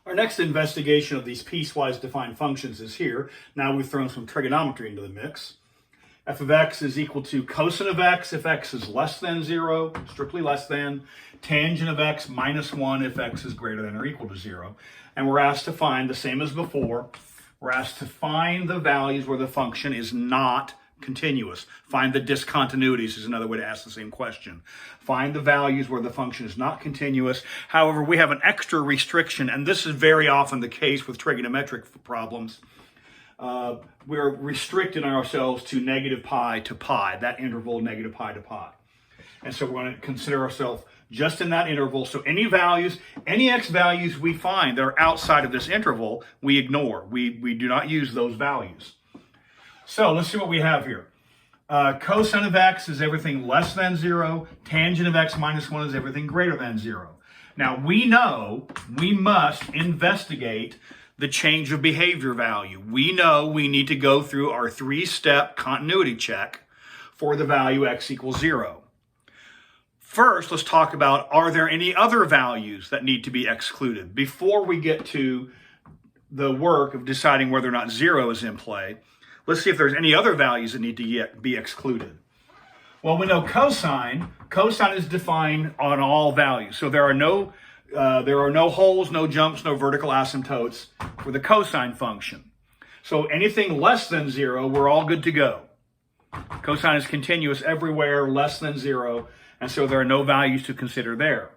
Our next investigation of these piecewise defined functions is here. Now we've thrown some trigonometry into the mix. F of x is equal to cosine of x if x is less than 0, strictly less than, tangent of x minus 1 if x is greater than or equal to 0. And we're asked to find, the same as before, we're asked to find the values where the function is not continuous. Find the discontinuities is another way to ask the same question. Find the values where the function is not continuous. However, we have an extra restriction, and this is very often the case with trigonometric problems. We're restricting ourselves to negative pi to pi, that interval negative pi to pi. And so we're going to consider ourselves just in that interval. So any values, any x values we find that are outside of this interval, we ignore. We do not use those values. So let's see what we have here. Cosine of x is everything less than 0. Tangent of x minus 1 is everything greater than 0. Now we know we must investigate the change of behavior value. We know we need to go through our 3-step continuity check for the value x equals 0. First, let's talk about, are there any other values that need to be excluded? Before we get to the work of deciding whether or not 0 is in play, let's see if there's any other values that need to be excluded. Well, we know cosine. Cosine is defined on all values. So there are no holes, no jumps, no vertical asymptotes for the cosine function. So anything less than 0, we're all good to go. Cosine is continuous everywhere less than 0, and so there are no values to consider there.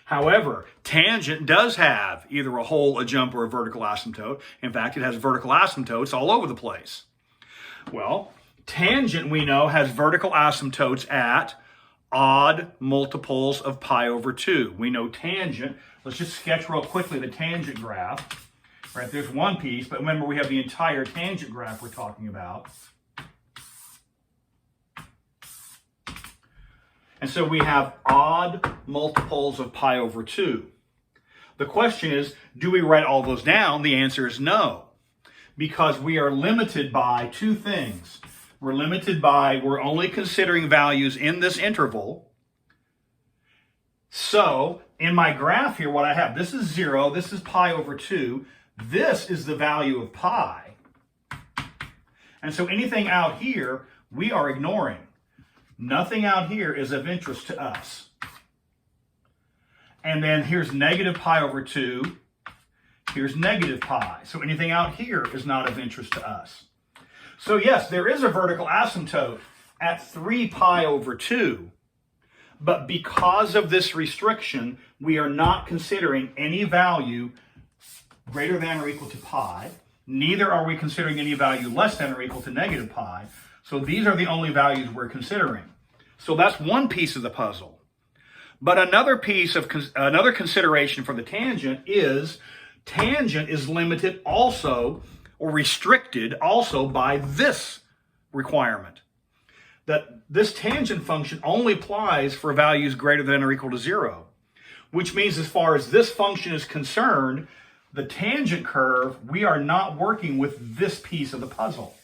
However, tangent does have either a hole, a jump, or a vertical asymptote. In fact, it has vertical asymptotes all over the place. Well, tangent, we know, has vertical asymptotes at odd multiples of pi over 2. We know tangent. Let's just sketch real quickly the tangent graph. Right, there's one piece, but remember we have the entire tangent graph we're talking about. And so we have odd multiples of pi over 2. The question is, do we write all those down? The answer is no, because we are limited by two things. We're limited by, we're only considering values in this interval. So in my graph here, what I have, this is 0, this is pi over 2. This is the value of pi. And so anything out here, we are ignoring. Nothing out here is of interest to us. And then here's negative pi over 2. Here's negative pi. So anything out here is not of interest to us. So yes, there is a vertical asymptote at 3 pi over 2. But because of this restriction, we are not considering any value greater than or equal to pi. Neither are we considering any value less than or equal to negative pi. So these are the only values we're considering. So that's one piece of the puzzle. But another piece of another consideration for the tangent is limited also, or restricted also, by this requirement. That this tangent function only applies for values greater than or equal to 0. Which means as far as this function is concerned, the tangent curve, we are not working with this piece of the puzzle.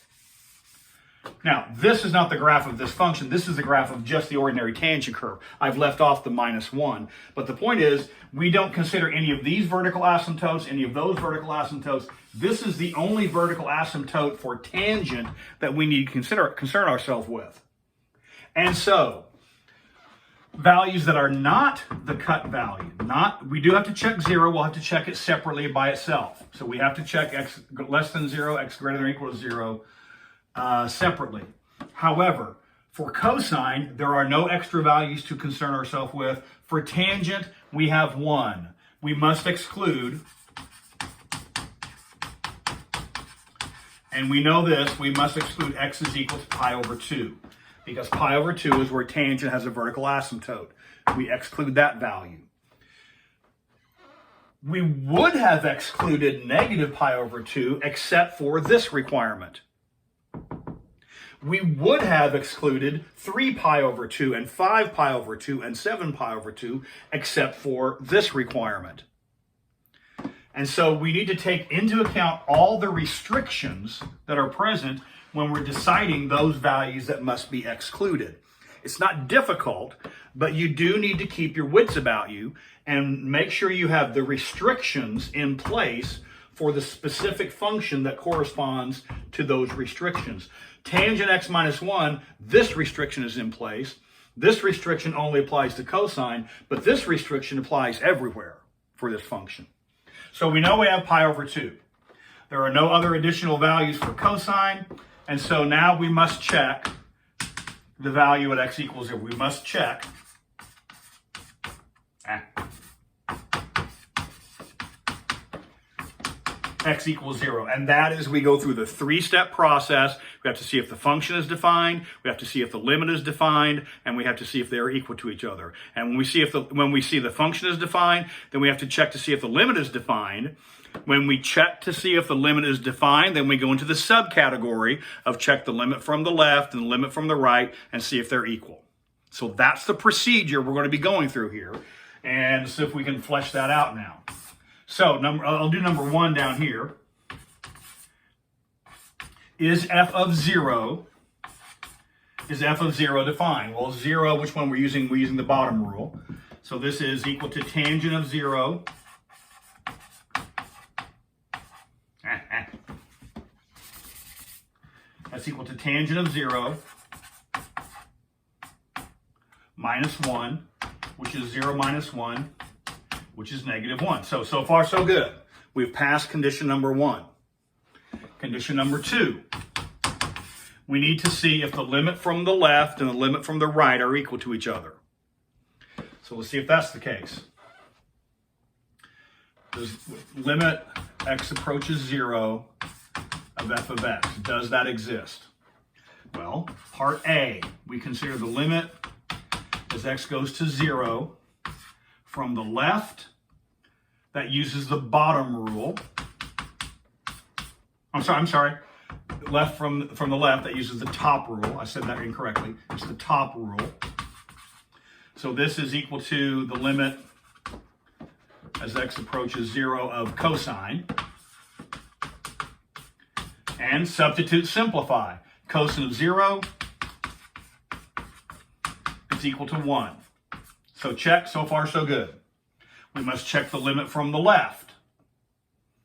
Now, this is not the graph of this function. This is the graph of just the ordinary tangent curve. I've left off the -1. But the point is, we don't consider any of these vertical asymptotes, any of those vertical asymptotes. This is the only vertical asymptote for tangent that we need to concern ourselves with. And so, values that are not the cut value, we do have to check 0. We'll have to check it separately by itself. So we have to check x less than 0, x greater than or equal to 0, separately. However, for cosine, there are no extra values to concern ourselves with. For tangent, we have 1. We must exclude, and we know this, we must exclude x is equal to pi over 2, because pi over 2 is where tangent has a vertical asymptote. We exclude that value. We would have excluded negative pi over 2 except for this requirement. We would have excluded 3 pi over 2 and 5 pi over 2 and 7 pi over 2 except for this requirement. And so we need to take into account all the restrictions that are present when we're deciding those values that must be excluded. It's not difficult, but you do need to keep your wits about you and make sure you have the restrictions in place for the specific function that corresponds to those restrictions. Tangent x minus 1, this restriction is in place. This restriction only applies to cosine, but this restriction applies everywhere for this function. So we know we have pi over 2. There are no other additional values for cosine, and so now we must check the value at x equals 0. We must check x equals 0. And that is, we go through the three-step process. We have to see if the function is defined, we have to see if the limit is defined, and we have to see if they are equal to each other. And when we see the function is defined, then we have to check to see if the limit is defined. When we check to see if the limit is defined, then we go into the subcategory of check the limit from the left and the limit from the right and see if they're equal. So that's the procedure we're going to be going through here. And see if we can flesh that out now. So I'll do number 1 down here. Is f of 0 defined? Well, 0, which one we're using? We're using the bottom rule. So this is equal to tangent of 0 that's equal to tangent of 0 minus 1, which is 0 minus 1, which is negative 1. So far, so good. We've passed condition number 1. Condition number 2. We need to see if the limit from the left and the limit from the right are equal to each other. So let's see if that's the case. Does limit x approaches 0 of f of x, does that exist? Well, part A, we consider the limit as x goes to 0 from the left, that uses the bottom rule. I'm sorry. Left from the left, that uses the top rule. I said that incorrectly. It's the top rule. So this is equal to the limit as x approaches 0 of cosine. And substitute simplify. Cosine of 0 is equal to 1. So check, so far so good. We must check the limit from the left.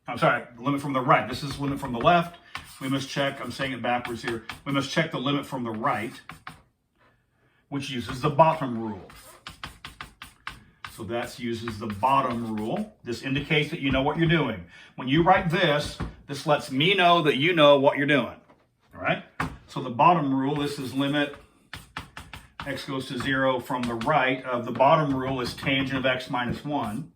I'm sorry, the limit from the right. This is the limit from the left. We must check, I'm saying it backwards here. We must check the limit from the right, which uses the bottom rule. So that uses the bottom rule. This indicates that you know what you're doing. When you write this, this lets me know that you know what you're doing. All right? So the bottom rule, this is limit x goes to 0 from the right of the bottom rule is tangent of x minus 1,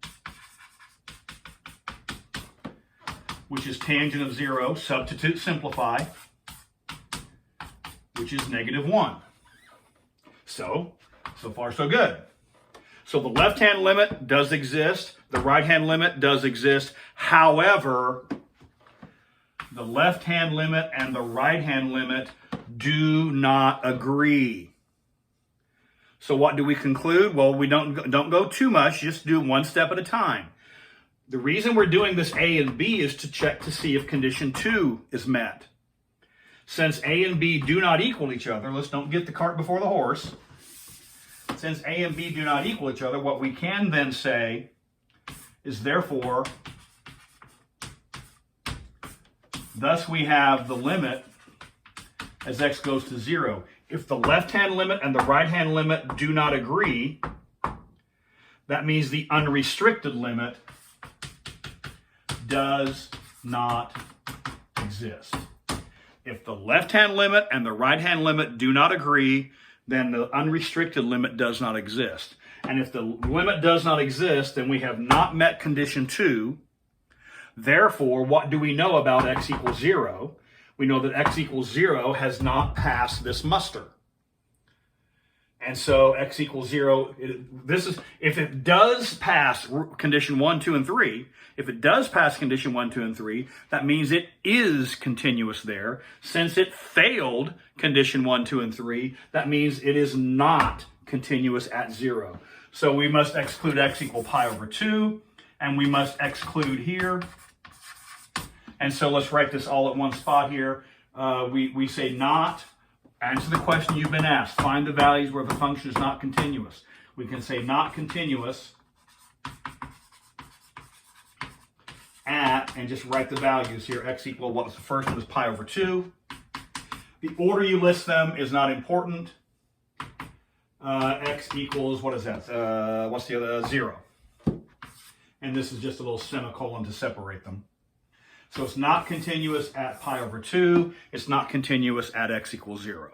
which is tangent of 0, substitute simplify, which is negative 1. So far so good. So the left-hand limit does exist, the right-hand limit does exist. However, the left-hand limit and the right-hand limit do not agree. So what do we conclude? Well, we don't go too much, just do one step at a time. The reason we're doing this A and B is to check to see if condition 2 is met. Since A and B do not equal each other, let's don't get the cart before the horse. Since A and B do not equal each other, what we can then say is therefore, thus we have the limit as x goes to 0. If the left-hand limit and the right-hand limit do not agree, that means the unrestricted limit does not exist. If the left-hand limit and the right-hand limit do not agree, then the unrestricted limit does not exist. And if the limit does not exist, then we have not met condition 2. Therefore, what do we know about x equals 0? We know that x equals 0 has not passed this muster. And so x equals 0, if it does pass condition 1, 2, and 3, if it does pass condition 1, 2, and 3, that means it is continuous there. Since it failed condition 1, 2, and 3, that means it is not continuous at 0. So we must exclude x equal pi over 2, and we must exclude here. And so let's write this all at one spot here. We say not. Answer the question you've been asked. Find the values where the function is not continuous. We can say not continuous at, and just write the values here, x equal, what was the first one is pi over 2. The order you list them is not important. X equals, what is that? What's the other? 0. And this is just a little semicolon to separate them. So it's not continuous at pi over 2. It's not continuous at x equals 0.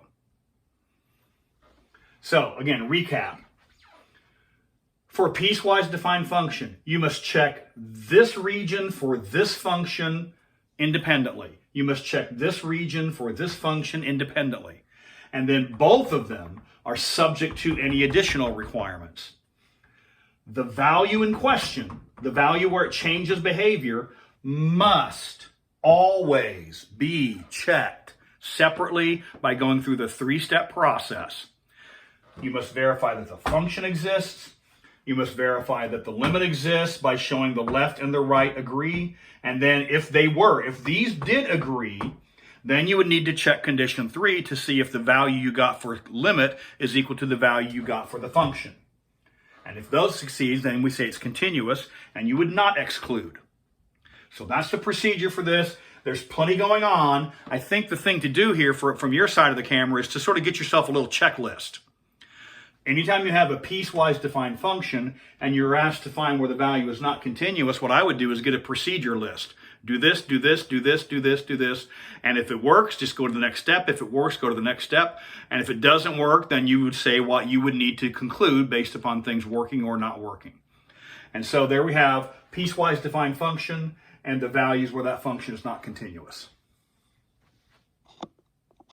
So again, recap. For a piecewise defined function, you must check this region for this function independently. You must check this region for this function independently. And then both of them are subject to any additional requirements. The value in question, the value where it changes behavior, must always be checked separately by going through the 3-step process. You must verify that the function exists. You must verify that the limit exists by showing the left and the right agree. And then if these did agree, then you would need to check condition 3 to see if the value you got for limit is equal to the value you got for the function. And if those succeed, then we say it's continuous, and you would not exclude. So that's the procedure for this. There's plenty going on. I think the thing to do here from your side of the camera is to sort of get yourself a little checklist. Anytime you have a piecewise defined function and you're asked to find where the value is not continuous, what I would do is get a procedure list. Do this, do this, do this, do this, do this. And if it works, just go to the next step. If it works, go to the next step. And if it doesn't work, then you would say what you would need to conclude based upon things working or not working. And so there we have piecewise defined function and the values where that function is not continuous.